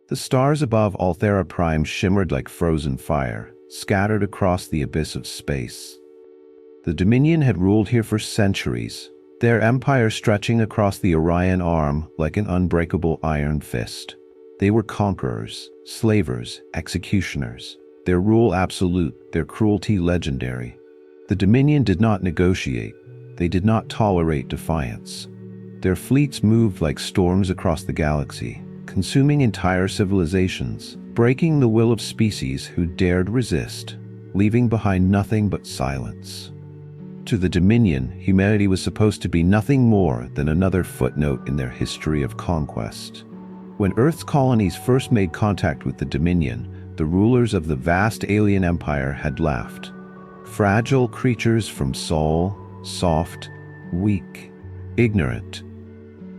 The stars above Althera Prime shimmered like frozen fire, scattered across the abyss of space. The Dominion had ruled here for centuries, their empire stretching across the Orion Arm like an unbreakable iron fist. They were conquerors, slavers, executioners, their rule absolute, their cruelty legendary. The Dominion did not negotiate, they did not tolerate defiance. Their fleets moved like storms across the galaxy, consuming entire civilizations, breaking the will of species who dared resist, leaving behind nothing but silence. To the Dominion, humanity was supposed to be nothing more than another footnote in their history of conquest. When Earth's colonies first made contact with the Dominion, the rulers of the vast alien empire had laughed. Fragile creatures from Sol, soft, weak, ignorant.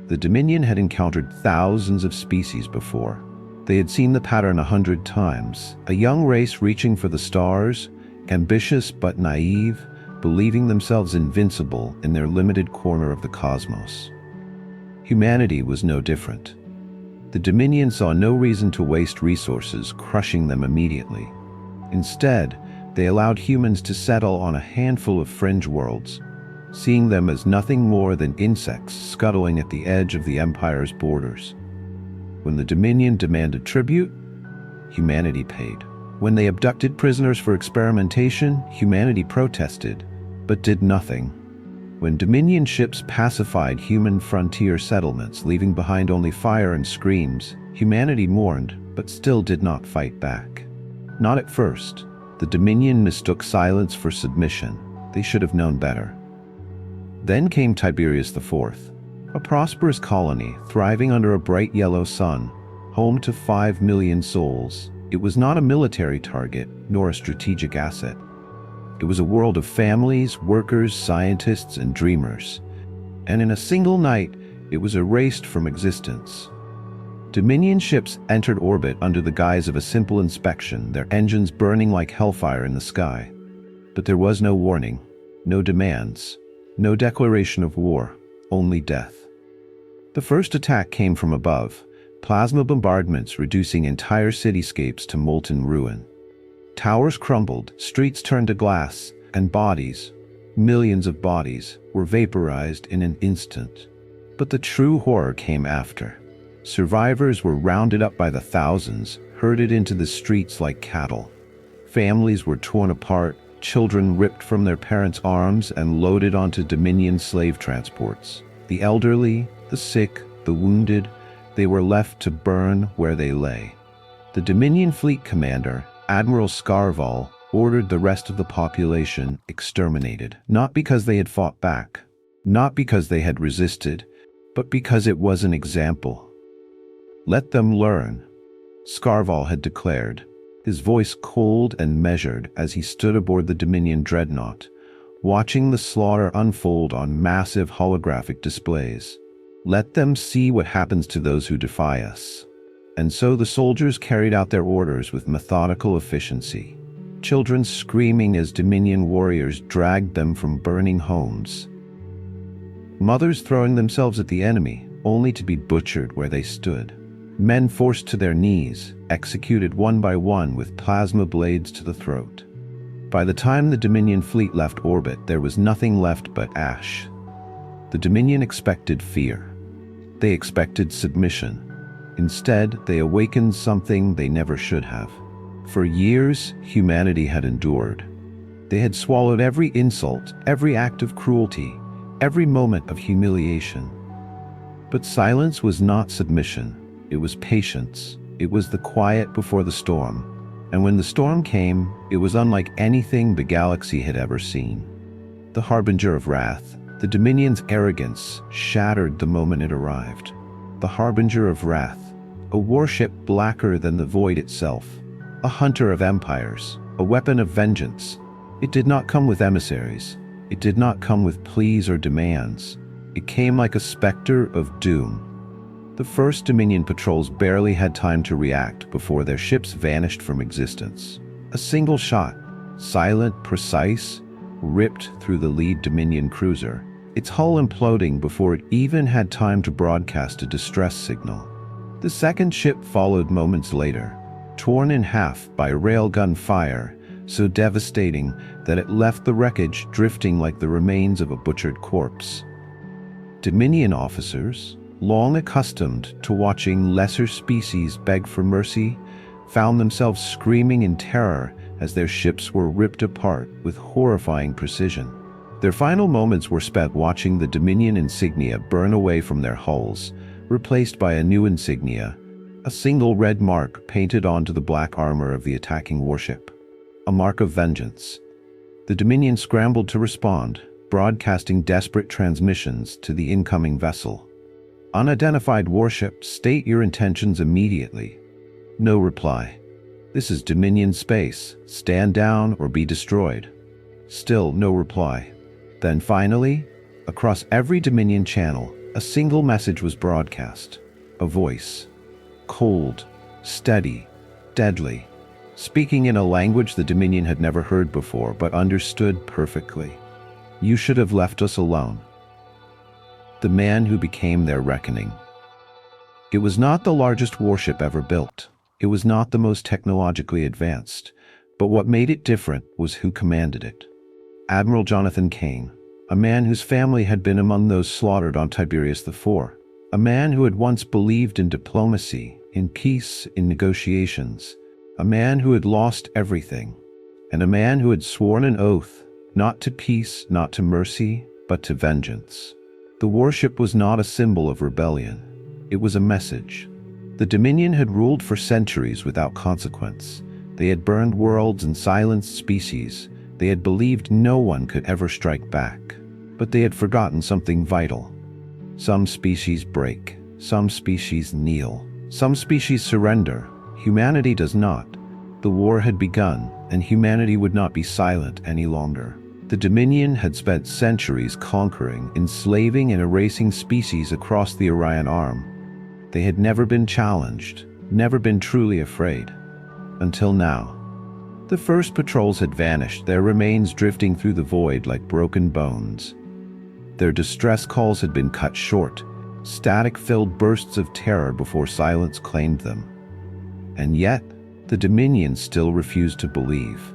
The Dominion had encountered thousands of species before. They had seen the pattern 100 times, a young race reaching for the stars, ambitious but naive, believing themselves invincible in their limited corner of the cosmos. Humanity was no different. The Dominion saw no reason to waste resources, crushing them immediately. Instead, they allowed humans to settle on a handful of fringe worlds, seeing them as nothing more than insects scuttling at the edge of the Empire's borders. When the Dominion demanded tribute, humanity paid. When they abducted prisoners for experimentation, humanity protested, but did nothing. When Dominion ships pacified human frontier settlements, leaving behind only fire and screams, humanity mourned, but still did not fight back. Not at first. The Dominion mistook silence for submission. They should have known better. Then came Tiberius IV, a prosperous colony thriving under a bright yellow sun, home to 5 million souls. It was not a military target, nor a strategic asset. It was a world of families, workers, scientists, and dreamers. And in a single night, it was erased from existence. Dominion ships entered orbit under the guise of a simple inspection, their engines burning like hellfire in the sky. But there was no warning, no demands, no declaration of war, only death. The first attack came from above, plasma bombardments reducing entire cityscapes to molten ruin. Towers crumbled, streets turned to glass, and bodies, millions of bodies, were vaporized in an instant. But the true horror came after. Survivors were rounded up by the thousands, herded into the streets like cattle. Families were torn apart, children ripped from their parents' arms and loaded onto Dominion slave transports. The elderly, the sick, the wounded, they were left to burn where they lay. The Dominion fleet commander, Admiral Scarval, ordered the rest of the population exterminated, not because they had fought back, not because they had resisted, but because it was an example. Let them learn, Scarval had declared, his voice cold and measured as he stood aboard the Dominion dreadnought, watching the slaughter unfold on massive holographic displays. Let them see what happens to those who defy us. And so the soldiers carried out their orders with methodical efficiency, children screaming as Dominion warriors dragged them from burning homes. Mothers throwing themselves at the enemy, only to be butchered where they stood. Men forced to their knees, executed one by one with plasma blades to the throat. By the time the Dominion fleet left orbit, there was nothing left but ash. The Dominion expected fear. They expected submission. Instead, they awakened something they never should have. For years, humanity had endured. They had swallowed every insult, every act of cruelty, every moment of humiliation. But silence was not submission. It was patience. It was the quiet before the storm. And when the storm came, it was unlike anything the galaxy had ever seen. The Harbinger of Wrath, the Dominion's arrogance, shattered the moment it arrived. The Harbinger of Wrath, a warship blacker than the void itself, a hunter of empires, a weapon of vengeance. It did not come with emissaries. It did not come with pleas or demands. It came like a specter of doom. The first Dominion patrols barely had time to react before their ships vanished from existence. A single shot, silent, precise, ripped through the lead Dominion cruiser, its hull imploding before it even had time to broadcast a distress signal. The second ship followed moments later, torn in half by railgun fire, so devastating that it left the wreckage drifting like the remains of a butchered corpse. Dominion officers, long accustomed to watching lesser species beg for mercy, found themselves screaming in terror as their ships were ripped apart with horrifying precision. Their final moments were spent watching the Dominion insignia burn away from their hulls, replaced by a new insignia, a single red mark painted onto the black armor of the attacking warship. A mark of vengeance. The Dominion scrambled to respond, broadcasting desperate transmissions to the incoming vessel. Unidentified warship, state your intentions immediately. No reply. This is Dominion space. Stand down or be destroyed. Still no reply. Then finally, across every Dominion channel, a single message was broadcast. A voice. Cold, steady, deadly. Speaking in a language the Dominion had never heard before but understood perfectly. You should have left us alone. The man who became their reckoning. It was not the largest warship ever built. It was not the most technologically advanced. But what made it different was who commanded it. Admiral Jonathan Cain, a man whose family had been among those slaughtered on Tiberius IV. A man who had once believed in diplomacy, in peace, in negotiations. A man who had lost everything. And a man who had sworn an oath, not to peace, not to mercy, but to vengeance. The warship was not a symbol of rebellion. It was a message. The Dominion had ruled for centuries without consequence. They had burned worlds and silenced species. They had believed no one could ever strike back. But they had forgotten something vital. Some species break. Some species kneel. Some species surrender. Humanity does not. The war had begun, and humanity would not be silent any longer. The Dominion had spent centuries conquering, enslaving, and erasing species across the Orion Arm. They had never been challenged, never been truly afraid. Until now. The first patrols had vanished, their remains drifting through the void like broken bones. Their distress calls had been cut short, static-filled bursts of terror before silence claimed them. And yet, the Dominion still refused to believe.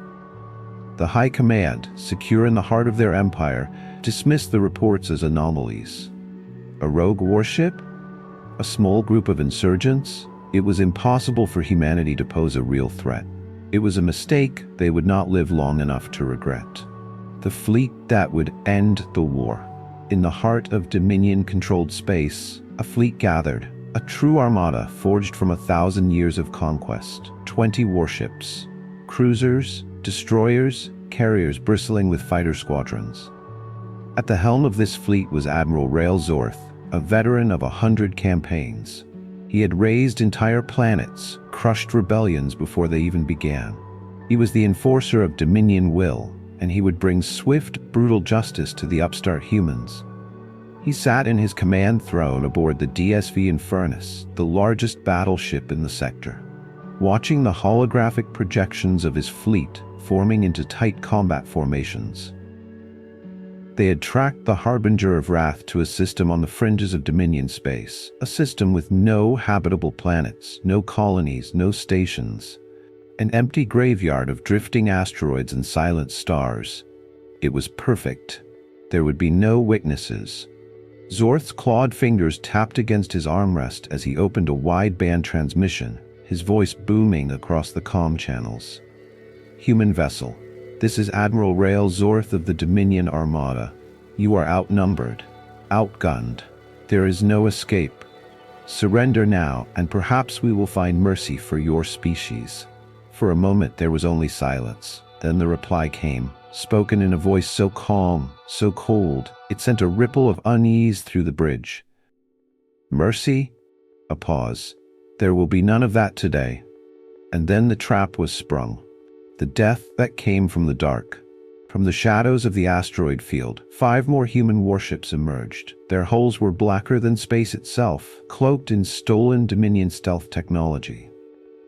The High Command, secure in the heart of their empire, dismissed the reports as anomalies. A rogue warship? A small group of insurgents? It was impossible for humanity to pose a real threat. It was a mistake they would not live long enough to regret. The fleet that would end the war. In the heart of Dominion-controlled space, a fleet gathered, a true armada forged from 1,000 years of conquest. 20 warships, cruisers, destroyers, carriers bristling with fighter squadrons. At the helm of this fleet was Admiral Rael Zorth, a veteran of 100 campaigns. He had razed entire planets, crushed rebellions before they even began. He was the enforcer of Dominion will, and he would bring swift, brutal justice to the upstart humans. He sat in his command throne aboard the DSV Infernus, the largest battleship in the sector, watching the holographic projections of his fleet forming into tight combat formations. They had tracked the Harbinger of Wrath to a system on the fringes of Dominion space, a system with no habitable planets, no colonies, no stations, an empty graveyard of drifting asteroids and silent stars. It was perfect. There would be no witnesses. Zorth's clawed fingers tapped against his armrest as he opened a wideband transmission, his voice booming across the comm channels. Human vessel. This is Admiral Rael Zorth of the Dominion Armada. You are outnumbered, outgunned. There is no escape. Surrender now, and perhaps we will find mercy for your species. For a moment there was only silence. Then the reply came, spoken in a voice so calm, so cold, it sent a ripple of unease through the bridge. Mercy? A pause. There will be none of that today. And then the trap was sprung. The death that came from the dark. From the shadows of the asteroid field, 5 more human warships emerged. Their hulls were blacker than space itself, cloaked in stolen Dominion stealth technology.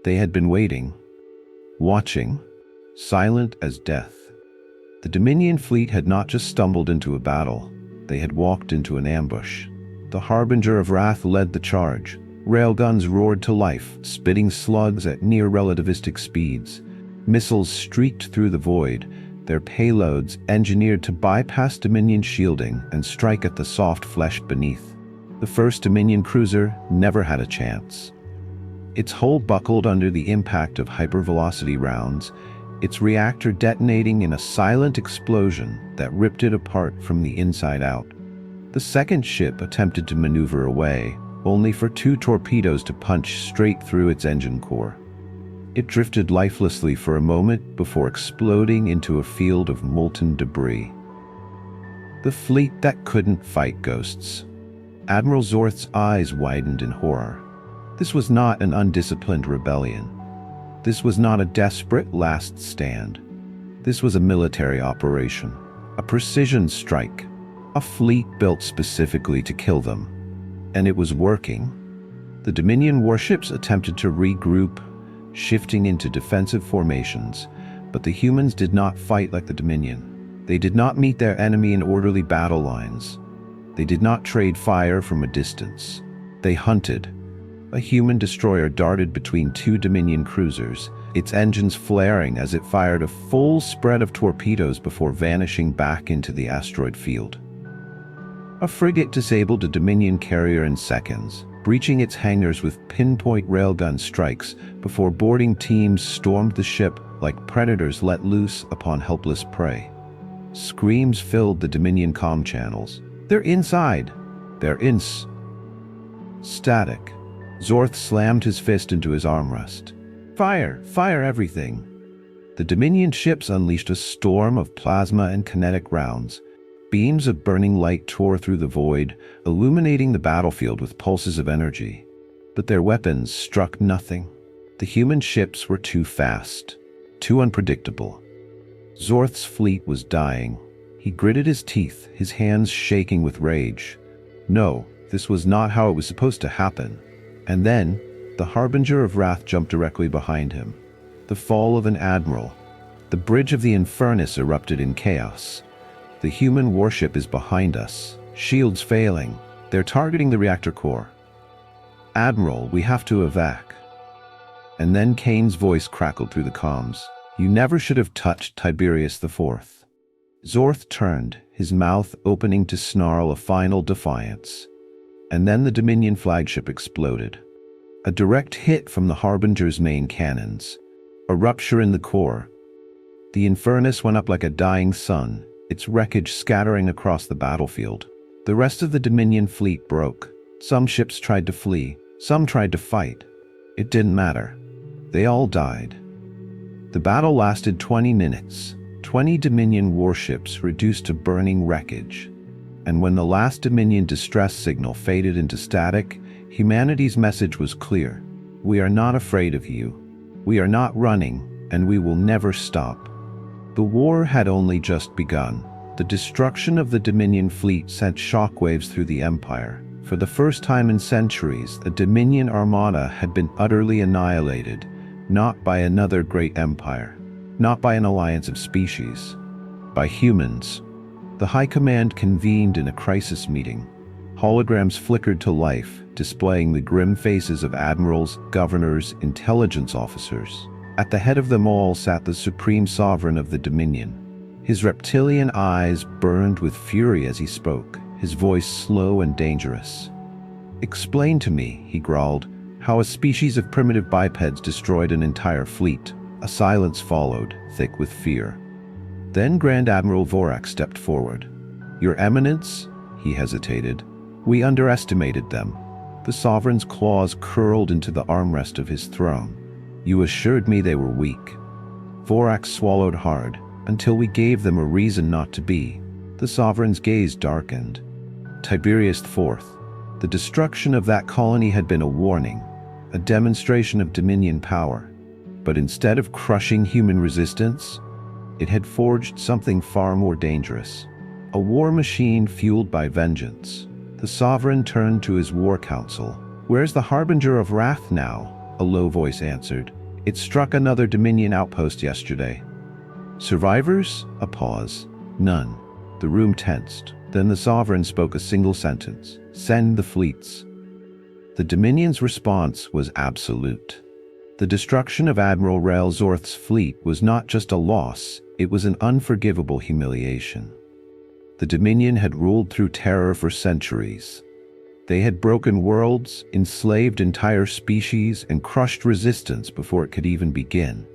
They had been waiting, watching, silent as death. The Dominion fleet had not just stumbled into a battle, they had walked into an ambush. The Harbinger of Wrath led the charge, Railguns roared to life, spitting slugs at near-relativistic speeds. Missiles streaked through the void, their payloads engineered to bypass Dominion shielding and strike at the soft flesh beneath. The first Dominion cruiser never had a chance. Its hull buckled under the impact of hypervelocity rounds, its reactor detonating in a silent explosion that ripped it apart from the inside out. The second ship attempted to maneuver away, only for 2 torpedoes to punch straight through its engine core. It drifted lifelessly for a moment before exploding into a field of molten debris. The fleet that couldn't fight ghosts. Admiral Zorth's eyes widened in horror. This was not an undisciplined rebellion. This was not a desperate last stand. This was a military operation, a precision strike, a fleet built specifically to kill them. And it was working. The Dominion warships attempted to regroup, shifting into defensive formations, but the humans did not fight like the Dominion. They did not meet their enemy in orderly battle lines. They did not trade fire from a distance. They hunted. A human destroyer darted between 2 Dominion cruisers, its engines flaring as it fired a full spread of torpedoes before vanishing back into the asteroid field. A frigate disabled a Dominion carrier in seconds, breaching its hangars with pinpoint railgun strikes before boarding teams stormed the ship like predators let loose upon helpless prey. Screams filled the Dominion comm channels. "They're inside! They're Static. Zorth slammed his fist into his armrest. "Fire! Fire everything!" The Dominion ships unleashed a storm of plasma and kinetic rounds. Beams of burning light tore through the void, illuminating the battlefield with pulses of energy. But their weapons struck nothing. The human ships were too fast, too unpredictable. Zorth's fleet was dying. He gritted his teeth, his hands shaking with rage. No, this was not how it was supposed to happen. And then, the Harbinger of Wrath jumped directly behind him. The fall of an admiral. The bridge of the Infernus erupted in chaos. The human warship is behind us. Shields failing. They're targeting the reactor core. "Admiral, we have to evac." And then Cain's voice crackled through the comms. "You never should have touched Tiberius IV." Zorth turned, his mouth opening to snarl a final defiance. And then the Dominion flagship exploded. A direct hit from the Harbinger's main cannons. A rupture in the core. The Infernus went up like a dying sun, its wreckage scattering across the battlefield. The rest of the Dominion fleet broke. Some ships tried to flee, some tried to fight. It didn't matter. They all died. The battle lasted 20 minutes. 20 Dominion warships reduced to burning wreckage. And when the last Dominion distress signal faded into static, humanity's message was clear. We are not afraid of you. We are not running, and we will never stop. The war had only just begun. The destruction of the Dominion fleet sent shockwaves through the Empire. For the first time in centuries, the Dominion armada had been utterly annihilated, not by another great empire, not by an alliance of species, by humans. The High Command convened in a crisis meeting. Holograms flickered to life, displaying the grim faces of admirals, governors, intelligence officers. At the head of them all sat the Supreme Sovereign of the Dominion. His reptilian eyes burned with fury as he spoke, his voice slow and dangerous. "Explain to me," he growled, "how a species of primitive bipeds destroyed an entire fleet." A silence followed, thick with fear. Then Grand Admiral Vorak stepped forward. "Your Eminence," he hesitated, "we underestimated them." The Sovereign's claws curled into the armrest of his throne. "You assured me they were weak." Vorak swallowed hard, "until we gave them a reason not to be." The Sovereign's gaze darkened. Tiberius IV. The destruction of that colony had been a warning, a demonstration of Dominion power. But instead of crushing human resistance, it had forged something far more dangerous. A war machine fueled by vengeance. The Sovereign turned to his war council. "Where's the Harbinger of Wrath now?" a low voice answered. "It struck another Dominion outpost yesterday." "Survivors?" A pause. "None." The room tensed. Then the Sovereign spoke a single sentence. "Send the fleets." The Dominion's response was absolute. The destruction of Admiral Railsworth's fleet was not just a loss, it was an unforgivable humiliation. The Dominion had ruled through terror for centuries. They had broken worlds, enslaved entire species, and crushed resistance before it could even begin.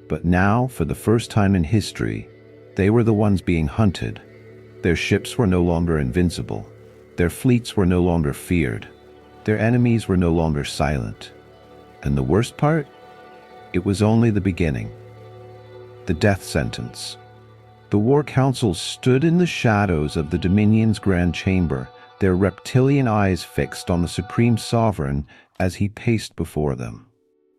But now, for the first time in history, they were the ones being hunted. Their ships were no longer invincible. Their fleets were no longer feared. Their enemies were no longer silent. And the worst part? It was only the beginning. The death sentence. The War Council stood in the shadows of the Dominion's Grand Chamber, their reptilian eyes fixed on the Supreme Sovereign as he paced before them.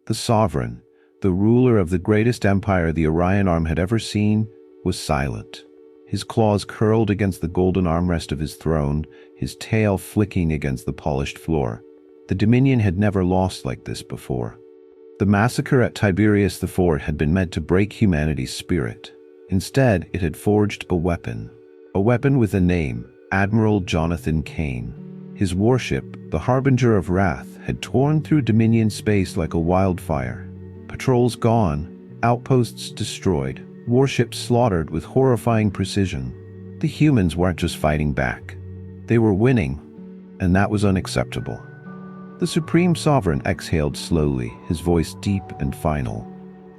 The Sovereign, the ruler of the greatest empire the Orion Arm had ever seen, was silent. His claws curled against the golden armrest of his throne, his tail flicking against the polished floor. The Dominion had never lost like this before. The massacre at Tiberius IV had been meant to break humanity's spirit. Instead, it had forged a weapon with a name, Admiral Jonathan Cain. His warship, the Harbinger of Wrath, had torn through Dominion space like a wildfire. Patrols gone, outposts destroyed, warships slaughtered with horrifying precision. The humans weren't just fighting back. They were winning, and that was unacceptable. The Supreme Sovereign exhaled slowly, his voice deep and final.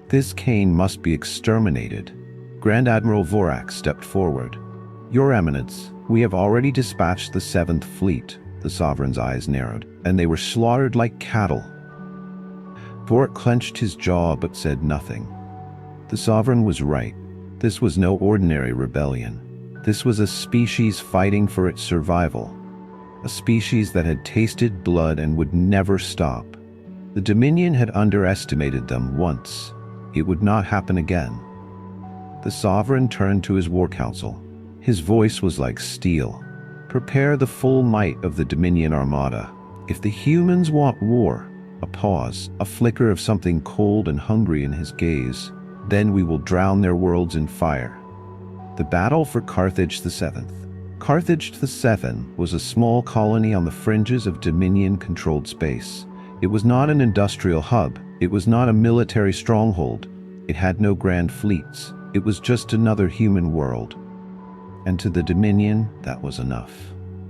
This Cain must be exterminated. Grand Admiral Vorak stepped forward. Your Eminence, we have already dispatched the 7th Fleet. The Sovereign's eyes narrowed, and they were slaughtered like cattle. Vorak clenched his jaw but said nothing. The Sovereign was right. This was no ordinary rebellion. This was a species fighting for its survival. A species that had tasted blood and would never stop. The Dominion had underestimated them once. It would not happen again. The Sovereign turned to his War Council. His voice was like steel. Prepare the full might of the Dominion Armada. If the humans want war, a pause, a flicker of something cold and hungry in his gaze, then we will drown their worlds in fire. The battle for Carthage the Seventh. Carthage the Seventh was a small colony on the fringes of Dominion-controlled space. It was not an industrial hub. It was not a military stronghold. It had no grand fleets. It was just another human world. And to the Dominion, that was enough.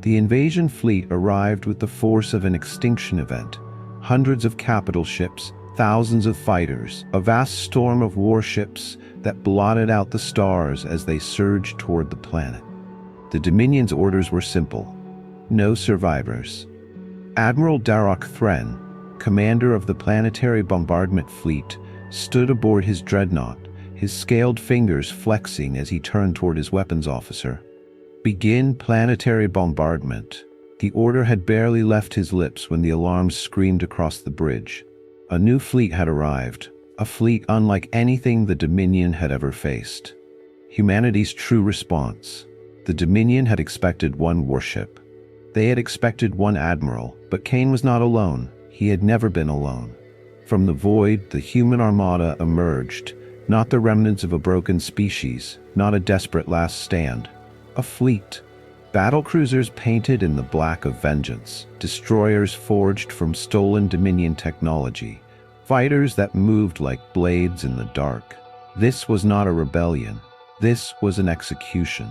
The invasion fleet arrived with the force of an extinction event. Hundreds of capital ships, thousands of fighters, a vast storm of warships that blotted out the stars as they surged toward the planet. The Dominion's orders were simple. No survivors. Admiral Darok Thren, commander of the planetary bombardment fleet, stood aboard his dreadnought, his scaled fingers flexing as he turned toward his weapons officer. Begin planetary bombardment. The order had barely left his lips when the alarms screamed across the bridge. A new fleet had arrived, a fleet unlike anything the Dominion had ever faced. Humanity's true response. The Dominion had expected one warship. They had expected one admiral, but Cain was not alone. He had never been alone. From the void, the human armada emerged, not the remnants of a broken species, not a desperate last stand. A fleet. Battlecruisers painted in the black of vengeance, destroyers forged from stolen Dominion technology, fighters that moved like blades in the dark. This was not a rebellion. This was an execution.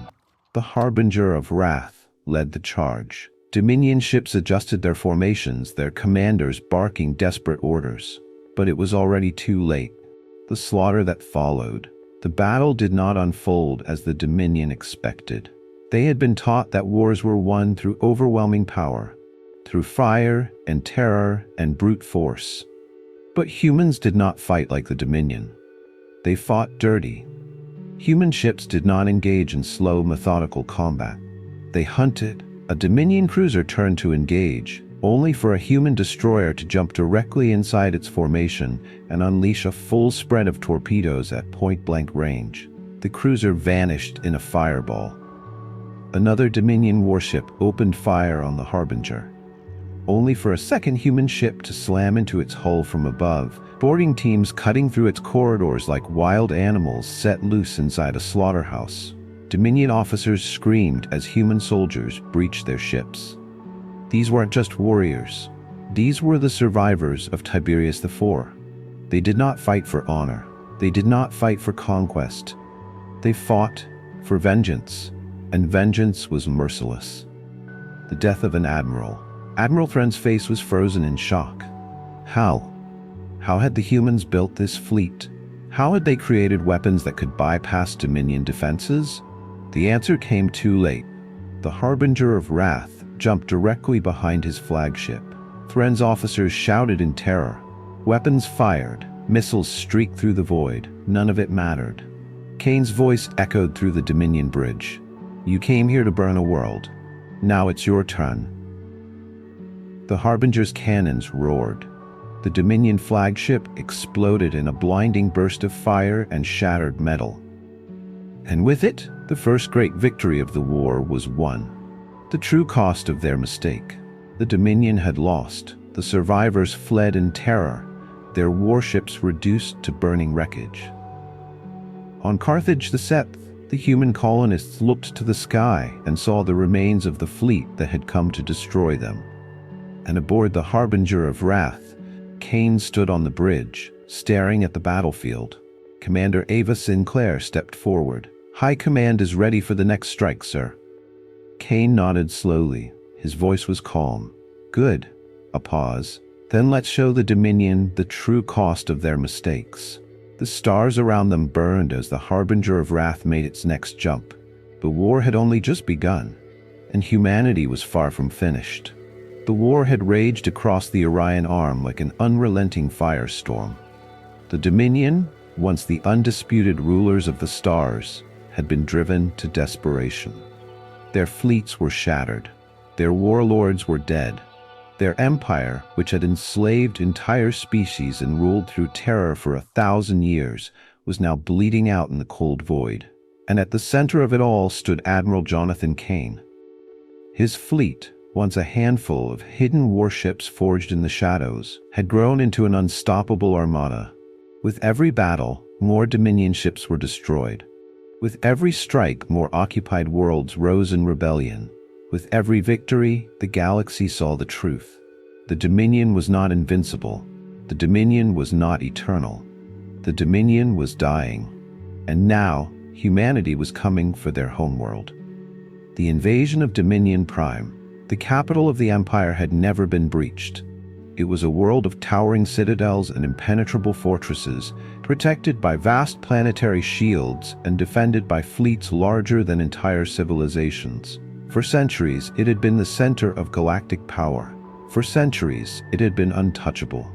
The Harbinger of Wrath led the charge. Dominion ships adjusted their formations, their commanders barking desperate orders. But it was already too late. The slaughter that followed. The battle did not unfold as the Dominion expected. They had been taught that wars were won through overwhelming power, through fire and terror and brute force. But humans did not fight like the Dominion. They fought dirty. Human ships did not engage in slow, methodical combat. They hunted. A Dominion cruiser turned to engage, only for a human destroyer to jump directly inside its formation and unleash a full spread of torpedoes at point-blank range. The cruiser vanished in a fireball. Another Dominion warship opened fire on the Harbinger, only for a second human ship to slam into its hull from above, boarding teams cutting through its corridors like wild animals set loose inside a slaughterhouse. Dominion officers screamed as human soldiers breached their ships. These weren't just warriors. These were the survivors of Tiberius IV. They did not fight for honor. They did not fight for conquest. They fought for vengeance, and vengeance was merciless. The death of an admiral. Admiral Thren's face was frozen in shock. How? How had the humans built this fleet? How had they created weapons that could bypass Dominion defenses? The answer came too late. The Harbinger of Wrath jumped directly behind his flagship. Thren's officers shouted in terror. Weapons fired, missiles streaked through the void. None of it mattered. Cain's voice echoed through the Dominion bridge. You came here to burn a world. Now it's your turn. The Harbinger's cannons roared. The Dominion flagship exploded in a blinding burst of fire and shattered metal. And with it, the first great victory of the war was won. The true cost of their mistake. The Dominion had lost. The survivors fled in terror, their warships reduced to burning wreckage. On Carthage VII, the human colonists looked to the sky and saw the remains of the fleet that had come to destroy them. And aboard the Harbinger of Wrath, Cain stood on the bridge, staring at the battlefield. Commander Ava Sinclair stepped forward. High Command is ready for the next strike, sir. Cain nodded slowly. His voice was calm. Good. A pause. Then let's show the Dominion the true cost of their mistakes. The stars around them burned as the Harbinger of Wrath made its next jump. The war had only just begun, and humanity was far from finished. The war had raged across the Orion Arm like an unrelenting firestorm. The Dominion, once the undisputed rulers of the stars, had been driven to desperation. Their fleets were shattered. Their warlords were dead. Their empire, which had enslaved entire species and ruled through terror for 1,000 years, was now bleeding out in the cold void. And at the center of it all stood Admiral Jonathan Cain. His fleet, once a handful of hidden warships forged in the shadows, had grown into an unstoppable armada. With every battle, more Dominion ships were destroyed. With every strike, more occupied worlds rose in rebellion. With every victory, the galaxy saw the truth. The Dominion was not invincible. The Dominion was not eternal. The Dominion was dying. And now, humanity was coming for their homeworld. The invasion of Dominion Prime, the capital of the Empire, had never been breached. It was a world of towering citadels and impenetrable fortresses, protected by vast planetary shields and defended by fleets larger than entire civilizations. For centuries, it had been the center of galactic power. For centuries, it had been untouchable.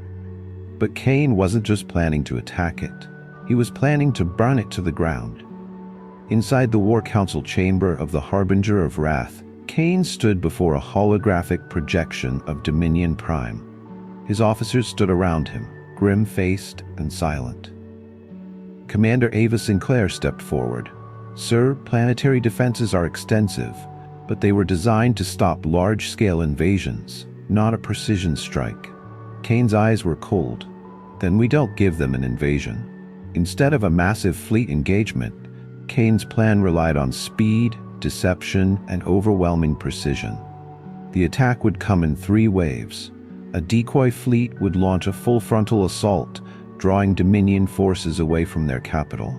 But Cain wasn't just planning to attack it. He was planning to burn it to the ground. Inside the War Council chamber of the Harbinger of Wrath, Cain stood before a holographic projection of Dominion Prime. His officers stood around him, grim-faced and silent. Commander Ava Sinclair stepped forward. Sir, planetary defenses are extensive, but they were designed to stop large-scale invasions, not a precision strike. Cain's eyes were cold. Then we don't give them an invasion. Instead of a massive fleet engagement, Cain's plan relied on speed, deception, and overwhelming precision. The attack would come in 3 waves. A decoy fleet would launch a full frontal assault, drawing Dominion forces away from their capital.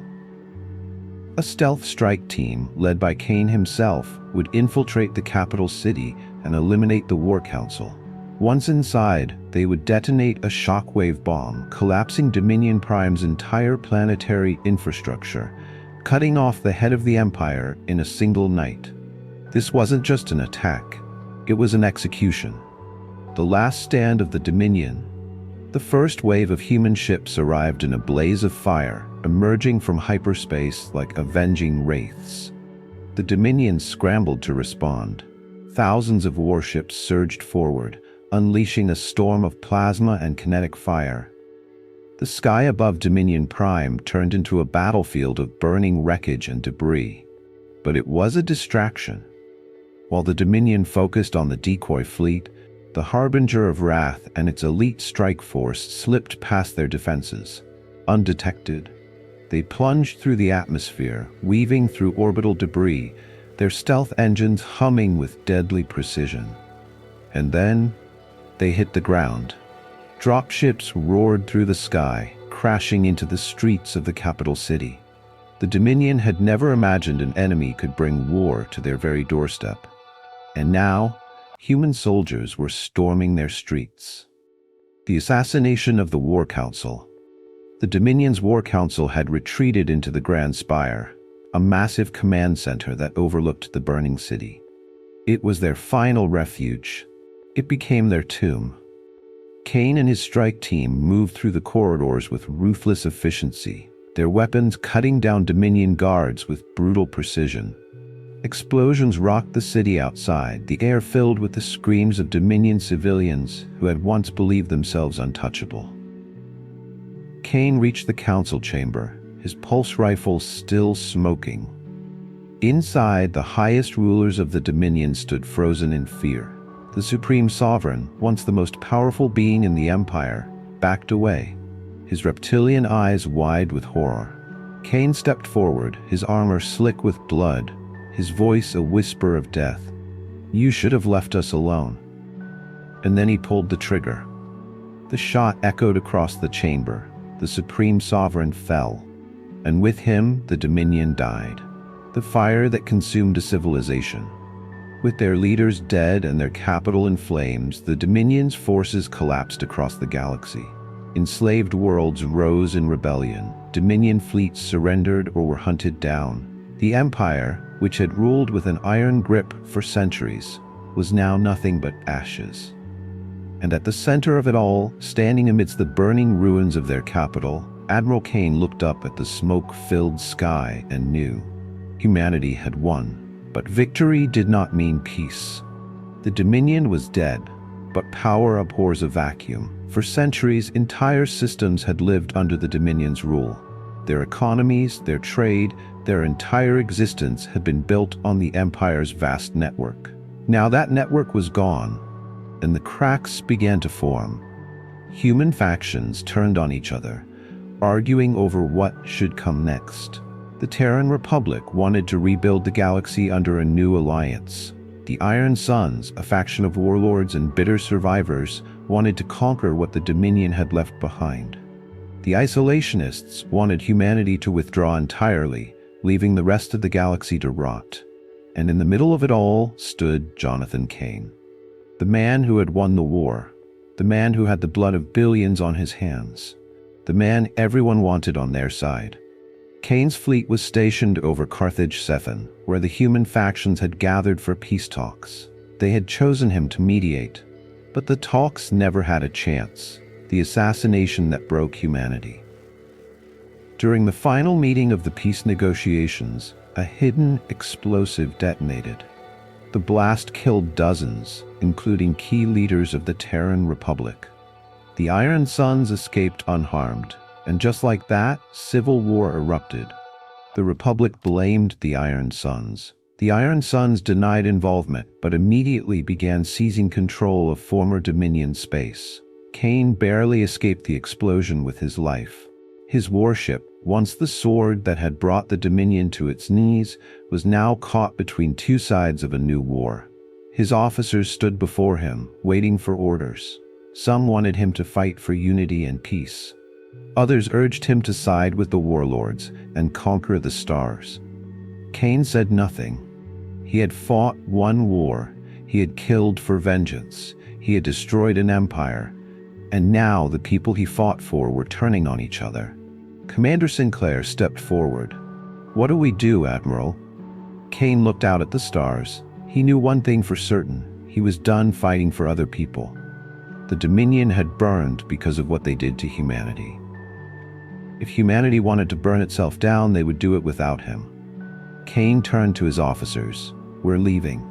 A stealth strike team, led by Cain himself, would infiltrate the capital city and eliminate the War Council. Once inside, they would detonate a shockwave bomb, collapsing Dominion Prime's entire planetary infrastructure, cutting off the head of the Empire in a single night. This wasn't just an attack, it was an execution. The last stand of the Dominion. The first wave of human ships arrived in a blaze of fire, emerging from hyperspace like avenging wraiths. The Dominion scrambled to respond. Thousands of warships surged forward, unleashing a storm of plasma and kinetic fire. The sky above Dominion Prime turned into a battlefield of burning wreckage and debris. But it was a distraction. While the Dominion focused on the decoy fleet, the Harbinger of Wrath and its elite strike force slipped past their defenses. Undetected, they plunged through the atmosphere, weaving through orbital debris, their stealth engines humming with deadly precision. And then, they hit the ground. Dropships roared through the sky, crashing into the streets of the capital city. The Dominion had never imagined an enemy could bring war to their very doorstep. And now, human soldiers were storming their streets. The assassination of the War Council. The Dominion's War Council had retreated into the Grand Spire, a massive command center that overlooked the burning city. It was their final refuge. It became their tomb. Cain and his strike team moved through the corridors with ruthless efficiency, their weapons cutting down Dominion guards with brutal precision. Explosions rocked the city outside, the air filled with the screams of Dominion civilians who had once believed themselves untouchable. Cain reached the council chamber, his pulse rifle still smoking. Inside, the highest rulers of the Dominion stood frozen in fear. The Supreme Sovereign, once the most powerful being in the Empire, backed away, his reptilian eyes wide with horror. Cain stepped forward, his armor slick with blood, his voice a whisper of death. "You should have left us alone." And then he pulled the trigger. The shot echoed across the chamber. The Supreme Sovereign fell, and with him the Dominion died. The fire that consumed a civilization. With their leaders dead and their capital in flames, the Dominion's forces collapsed across the galaxy. Enslaved worlds rose in rebellion. Dominion fleets surrendered or were hunted down. The Empire, which had ruled with an iron grip for centuries, was now nothing but ashes. And at the center of it all, standing amidst the burning ruins of their capital, Admiral Cain looked up at the smoke-filled sky and knew humanity had won. But victory did not mean peace. The Dominion was dead, but power abhors a vacuum. For centuries, entire systems had lived under the Dominion's rule. Their economies, their trade, their entire existence had been built on the Empire's vast network. Now that network was gone, and the cracks began to form. Human factions turned on each other, arguing over what should come next. The Terran Republic wanted to rebuild the galaxy under a new alliance. The Iron Suns, a faction of warlords and bitter survivors, wanted to conquer what the Dominion had left behind. The isolationists wanted humanity to withdraw entirely, leaving the rest of the galaxy to rot. And in the middle of it all stood Jonathan Cain. The man who had won the war. The man who had the blood of billions on his hands. The man everyone wanted on their side. Cain's fleet was stationed over Carthage 7, where the human factions had gathered for peace talks. They had chosen him to mediate, but the talks never had a chance. The assassination that broke humanity. During the final meeting of the peace negotiations, a hidden explosive detonated. The blast killed dozens, including key leaders of the Terran Republic. The Iron Suns escaped unharmed, and just like that, civil war erupted. The Republic blamed the Iron Suns. The Iron Suns denied involvement, but immediately began seizing control of former Dominion space. Cain barely escaped the explosion with his life. His warship, once the sword that had brought the Dominion to its knees, was now caught between two sides of a new war. His officers stood before him, waiting for orders. Some wanted him to fight for unity and peace. Others urged him to side with the warlords and conquer the stars. Cain said nothing. He had fought one war. He had killed for vengeance. He had destroyed an empire. And now the people he fought for were turning on each other. Commander Sinclair stepped forward. "What do we do, Admiral?" Cain looked out at the stars. He knew one thing for certain. He was done fighting for other people. The Dominion had burned because of what they did to humanity. If humanity wanted to burn itself down, they would do it without him. Cain turned to his officers. "We're leaving."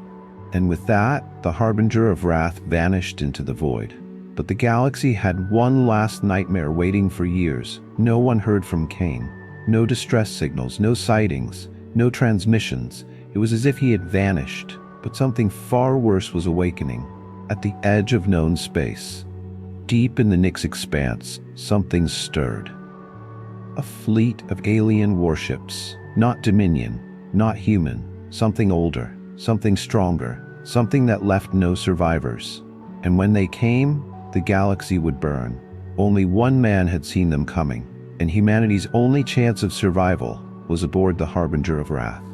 And with that, the Harbinger of Wrath vanished into the void. But the galaxy had one last nightmare waiting for years. No one heard from Cain. No distress signals, no sightings, no transmissions. It was as if he had vanished. But something far worse was awakening. At the edge of known space, deep in the Nix expanse, something stirred. A fleet of alien warships. Not Dominion, not human. Something older, something stronger, something that left no survivors. And when they came, the galaxy would burn. Only one man had seen them coming, and humanity's only chance of survival was aboard the Harbinger of Wrath.